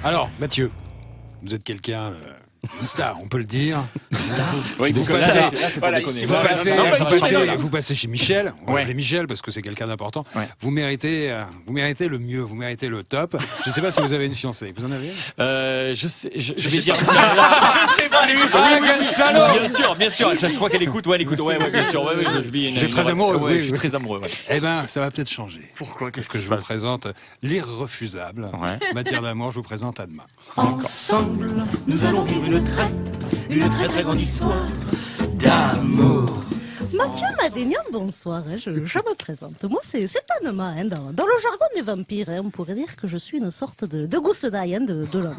Alors, Mathieu, vous êtes quelqu'un, une star, on peut le dire. Oui, Vous passez chez Michel, on va Ouais. l'appeler Michel parce que c'est quelqu'un d'important. Ouais. Vous méritez le mieux, vous méritez le top. Je ne sais pas si vous avez une fiancée. Vous en avez une? Je vais dire. Je sais pas, quel salaud! Bien sûr. Je crois qu'elle écoute. Ouais, elle écoute. Ouais, bien sûr. Ouais, je vis une. Vous êtes très amoureux, Ouais, oui, je suis oui. très amoureux. Ouais. Eh ben, ça va peut-être changer. Pourquoi? Parce que je vous présente l'irrefusable. Ouais. En matière d'amour, je vous présente Adma. Ensemble, nous allons vivre une très très grande histoire d'amour. Mathieu Madénian, bonsoir, je me présente. Moi, c'est Anema, dans le jargon des vampires, on pourrait dire que je suis une sorte de gousse d'ail de l'homme.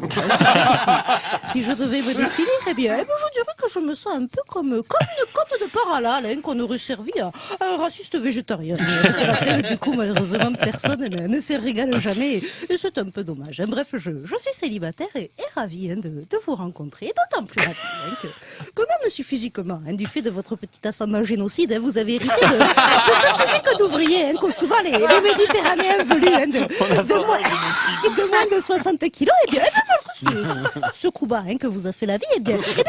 Si je devais me définir, eh bien, je dirais que je me sens un peu comme une côte de parallèle qu'on aurait servi à un raciste végétarien. À laquelle, du coup, malheureusement, personne ne se régale jamais, et c'est un peu dommage. Bref, je suis célibataire et ravie de vous rencontrer, et d'autant plus ravie que même si physiquement, du fait de votre petit ascendant génocide, vous avez hérité de ce physique d'ouvrier qu'ont souvent les Méditerranéens velus de moins de 60 kilos, et bien malgré ce coup bas que vous a fait la vie, et bien vous avez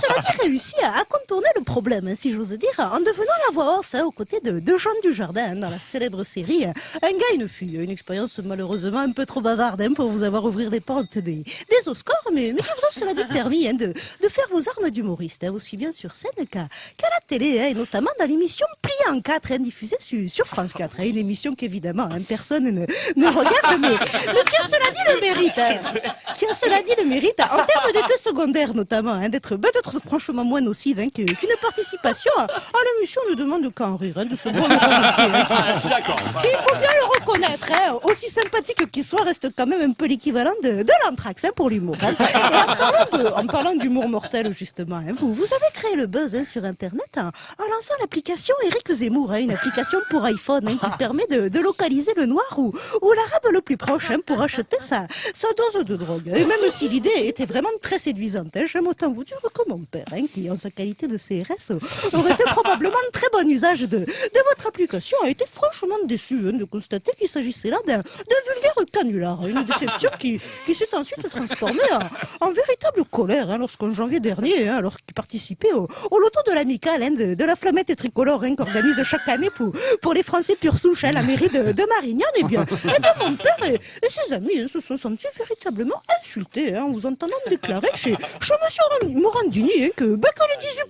cela dit réussi à contourner le problème, si j'ose dire, en devenant la voix off aux côtés de Jean Dujardin dans la célèbre série Un gars, une fille. Une expérience malheureusement un peu trop bavarde pour vous avoir ouvert les portes des Oscars, mais qui vous a cela dit permis de faire vos armes d'humoriste, aussi bien sur scène qu'à la télé, et notamment dans l'émission Pliée en 4, diffusée sur France 4, une émission qu'évidemment personne ne regarde, mais qui a cela dit le mérite, en termes d'effets secondaires notamment, d'être franchement moins nocive qu'une participation à l'émission Ne demande qu'à en rire, de ce bon qu'il faut bien le reconnaître, aussi sympathique qu'il soit, reste quand même un peu l'équivalent de l'anthrax pour l'humour. Et en parlant d'humour mortel justement, vous avez créé le buzz sur internet en lançant l'application Éric Zemmour, une application pour iPhone qui permet de localiser le noir ou l'arabe le plus proche pour acheter sa dose de drogue. Et même si l'idée était vraiment très séduisante, j'aime autant vous dire que mon père, qui en sa qualité de CRS aurait fait probablement un très bon usage de votre application, a été franchement déçu de constater qu'il s'agissait là d'un vulgaire canular, une déception qui s'est ensuite transformée en véritable colère lorsqu'en janvier dernier, alors qu'il participait au loto de l'amicale de la flammette tricolore qu'organise chaque année pour les Français pure souche la mairie de Marignane, et bien mon père et ses amis se sont sentis véritablement insultés en vous entendant déclarer chez monsieur Morandini que les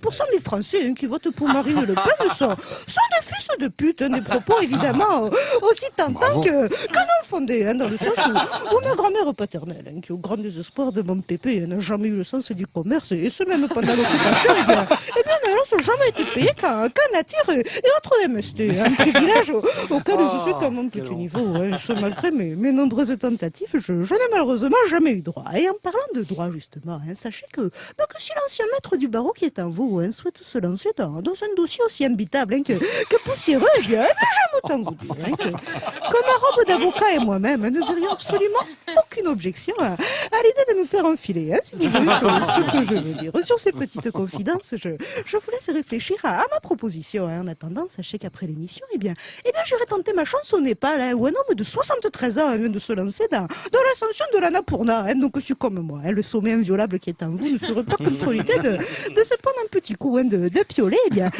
18% des Français qui votent pour Marine Le Pen sont des fils de pute, des propos évidemment aussi tentants que non fondés, dans le sens où ma grand-mère paternelle, qui au grand désespoir de mon pépé n'a jamais eu le sens du commerce, et ce même pendant l'occupation, eh bien elle n'a jamais été payée qu'à nature et autres MST, un privilège auquel je suis quand même petit niveau, ce malgré mes nombreuses tentatives, je n'ai malheureusement jamais eu droit. Et en parlant de droit justement, sachez que si l'ancien maître du barreau qui est en vous souhaite se lancer dans un dossier aussi imbitable que poussiéreux, eh bien j'aime autant vous dire que ma robe d'avocat et moi-même ne verrions absolument aucune objection à l'idée de nous faire enfiler, si vous voyez ce que je veux dire. Sur ces petites confidences, je vous laisse réfléchir à ma proposition. En attendant, sachez qu'après l'émission, eh bien j'irai tenter ma chance au Népal, où un homme de 73 ans vient de se lancer dans l'ascension de l'Annapurna. Donc si comme moi, le sommet inviolable qui est en vous ne serait pas contre l'idée de se prendre un petit coup de piolet, eh bien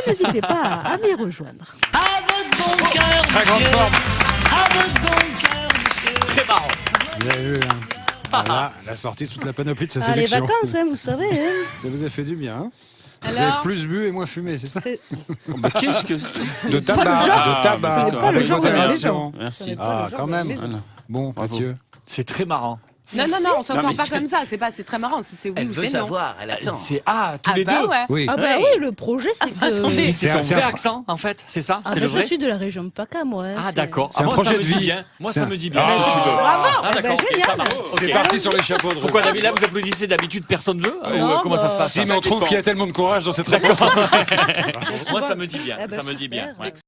n'hésitez pas à m'y rejoindre. Avec bon cœur, Très grande forme. avec bon cœur, monsieur. Très marrant. Vous avez vu, Voilà, la sortie, toute la panoplie de sa Les sélection. vacances, vous savez. Ça vous a fait du bien, Vous Alors avez plus bu et moins fumé, c'est ça? Mais qu'est-ce que c'est? De tabac, Ça n'est pas le avec genre de la modération. Merci. pas le genre Quand de la même. maison. Bon, Bravo. Mathieu. C'est très marrant. Non, on s'en Non, sort mais pas c'est- comme ça. C'est très marrant. C'est oui Elle ou veut c'est non. savoir, elle attend. C'est tous Ah les bah deux. ouais. Oui. Ah bah Ouais. oui, le projet c'est que... attendez. C'est ton C'est vrai un- accent, en fait, c'est ça? Ah C'est bah, le je vrai? suis de la région de PACA, moi. Ah d'accord. C'est un moi, projet ça me de dit vie. bien. Moi C'est ça un- me dit bien. Ah, Si tu veux. bravo. Ah d'accord, bah, ok, génial. ça marche. C'est Ok. parti sur les chapeaux de roue. Pourquoi David, là vous applaudissez d'habitude personne veut? Non, Comment ça se bah, passe? Si, mais on trouve qu'il y a tellement de courage dans cette réponse. Moi ça me dit bien. Eh ben, Ça me dit bien. super. Ouais.